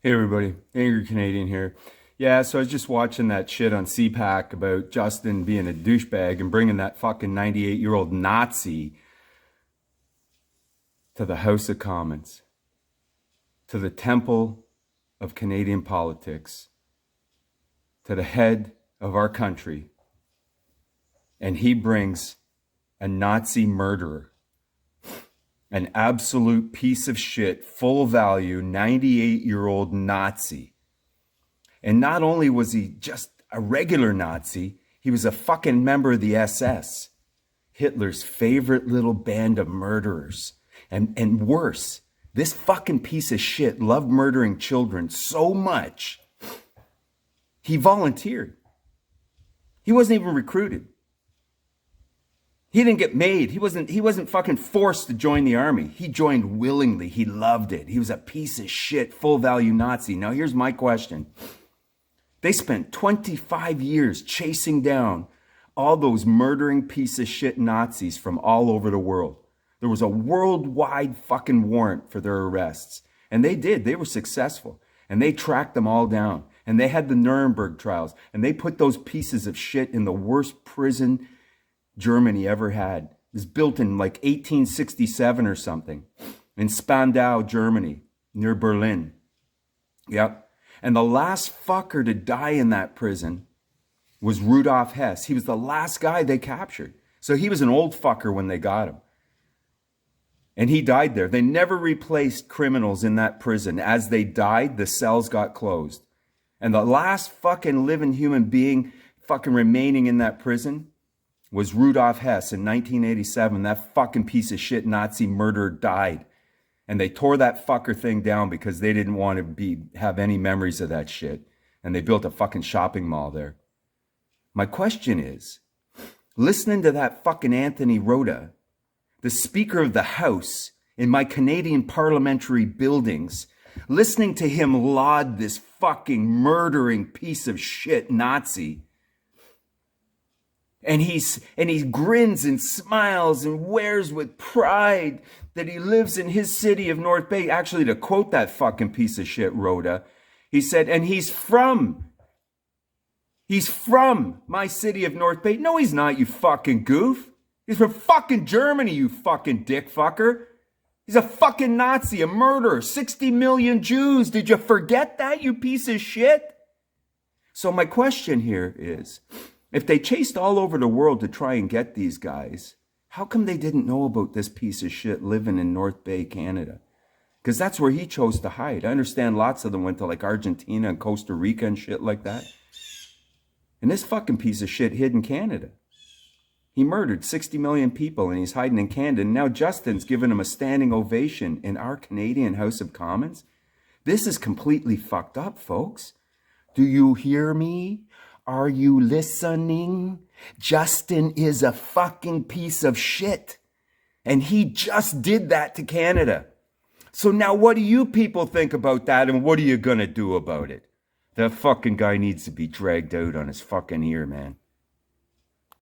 Hey everybody, Angry Canadian here. Yeah, so I was just watching that shit on CPAC about Justin being a douchebag and bringing that fucking 98-year-old Nazi to the House of Commons, to the temple of Canadian politics, to the head of our country. And he brings a Nazi murderer, an absolute piece of shit, full value, 98-year-old Nazi. And not only was he just a regular Nazi, he was a fucking member of the SS, Hitler's favorite little band of murderers. And worse, this fucking piece of shit loved murdering children so much, he volunteered. He wasn't even recruited. He didn't get made. He wasn't fucking forced to join the army. He joined willingly. He loved it. He was a piece of shit, full value Nazi. Now here's my question. They spent 25 years chasing down all those murdering piece of shit Nazis from all over the world. There was a worldwide fucking warrant for their arrests. And they did. They were successful. And they tracked them all down. And they had the Nuremberg trials. And they put those pieces of shit in the worst prison Germany ever had. It was built in like 1867 or something in Spandau, Germany, near Berlin. Yep. And the last fucker to die in that prison was Rudolf Hess. He was the last guy they captured. So he was an old fucker when they got him. And he died there. They never replaced criminals in that prison. As they died, the cells got closed. And the last fucking living human being fucking remaining in that prison was Rudolf Hess in 1987. That fucking piece of shit Nazi murderer died. And they tore that fucker thing down because they didn't want to have any memories of that shit. And they built a fucking shopping mall there. My question is, listening to that fucking Anthony Rota, the Speaker of the House in my Canadian parliamentary buildings, listening to him laud this fucking murdering piece of shit Nazi, and he grins and smiles and wears with pride that he lives in his city of North Bay. Actually, to quote that fucking piece of shit Rhoda, he said, and he's from my city of North Bay. No, he's not, you fucking goof. He's from fucking Germany, you fucking dick fucker. He's a fucking Nazi, a murderer, 60 million Jews. Did you forget that, you piece of shit? So my question here is, if they chased all over the world to try and get these guys, how come they didn't know about this piece of shit living in North Bay, Canada? Because that's where he chose to hide. I understand lots of them went to like Argentina and Costa Rica and shit like that. And this fucking piece of shit hid in Canada. He murdered 60 million people and he's hiding in Canada. And now Justin's giving him a standing ovation in our Canadian House of Commons. This is completely fucked up, folks. Do you hear me? Are you listening? Justin is a fucking piece of shit. And he just did that to Canada. So now what do you people think about that and what are you gonna do about it? That fucking guy needs to be dragged out on his fucking ear, man.